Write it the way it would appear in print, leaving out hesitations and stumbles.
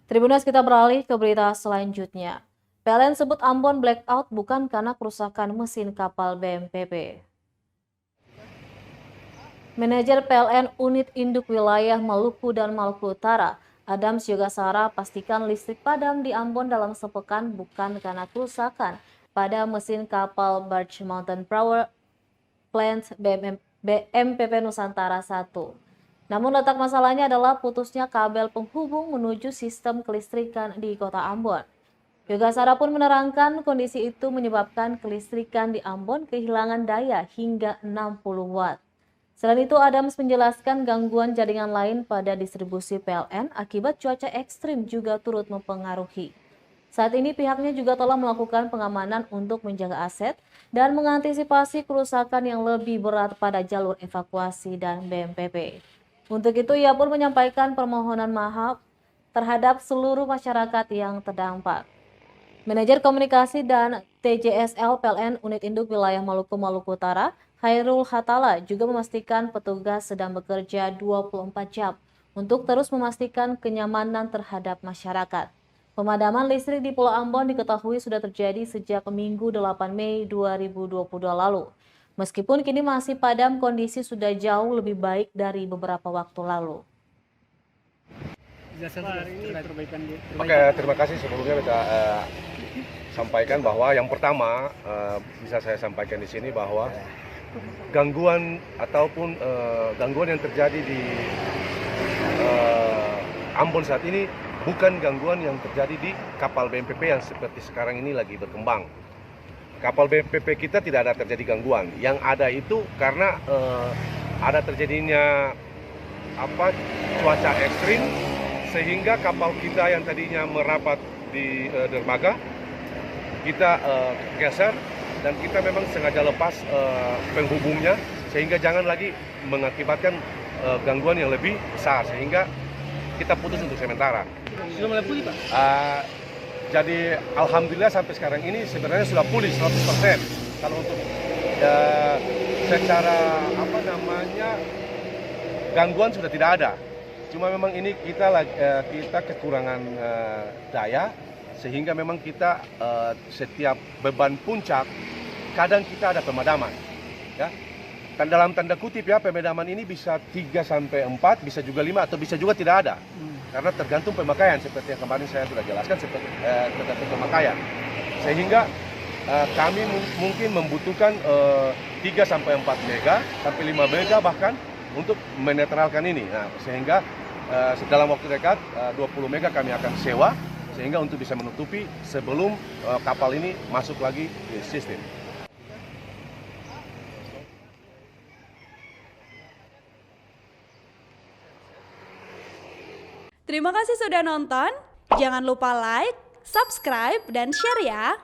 Tribuners, kita beralih ke berita selanjutnya. PLN sebut Ambon blackout bukan karena kerusakan mesin kapal BMPP. Manajer PLN Unit Induk Wilayah Maluku dan Maluku Utara, Adams Yogasara, pastikan listrik padam di Ambon dalam sepekan bukan karena kerusakan pada mesin kapal Barge Mountain Power Plant BMPP Nusantara 1. Namun letak masalahnya adalah putusnya kabel penghubung menuju sistem kelistrikan di kota Ambon. Yogasara pun menerangkan kondisi itu menyebabkan kelistrikan di Ambon kehilangan daya hingga 60 watt. Selain itu, Adams menjelaskan gangguan jaringan lain pada distribusi PLN akibat cuaca ekstrim juga turut mempengaruhi. Saat ini pihaknya juga telah melakukan pengamanan untuk menjaga aset dan mengantisipasi kerusakan yang lebih berat pada jalur evakuasi dan BMPP. Untuk itu, ia pun menyampaikan permohonan maaf terhadap seluruh masyarakat yang terdampak. Manajer Komunikasi dan TJSL PLN Unit Induk Wilayah Maluku Maluku Utara, Khairul Hatala, juga memastikan petugas sedang bekerja 24 jam untuk terus memastikan kenyamanan terhadap masyarakat. Pemadaman listrik di Pulau Ambon diketahui sudah terjadi sejak Minggu 8 Mei 2022 lalu. Meskipun kini masih padam, kondisi sudah jauh lebih baik dari beberapa waktu lalu. Oke, terima kasih. Sebelumnya kita sampaikan bahwa yang pertama bisa saya sampaikan di sini bahwa gangguan ataupun gangguan yang terjadi di Ambon saat ini bukan gangguan yang terjadi di kapal BMPP yang seperti sekarang ini lagi berkembang. Kapal BMPP kita tidak ada terjadi gangguan. Yang ada itu karena ada terjadinya cuaca ekstrim sehingga kapal kita yang tadinya merapat di dermaga kita geser dan kita memang sengaja lepas penghubungnya sehingga jangan lagi mengakibatkan gangguan yang lebih besar sehingga kita putus untuk sementara. Sudah mulai pulih, Pak? Jadi alhamdulillah sampai sekarang ini sebenarnya sudah pulih 100%. Kalau untuk secara gangguan sudah tidak ada. Cuma memang ini kita kekurangan daya sehingga memang kita setiap beban puncak kadang kita ada pemadaman, ya. Dan dalam tanda kutip ya, pemadaman ini bisa 3 sampai 4, bisa juga 5 atau bisa juga tidak ada. Karena tergantung pemakaian seperti yang kemarin saya sudah jelaskan seperti tergantung pemakaian. Sehingga kami mungkin membutuhkan 3 sampai 4 mega sampai 5 mega bahkan untuk menetralkan ini. Nah, sehingga dalam waktu dekat 20 mega kami akan sewa sehingga untuk bisa menutupi sebelum kapal ini masuk lagi ke sistem. Terima kasih sudah nonton. Jangan lupa like, subscribe, dan share ya.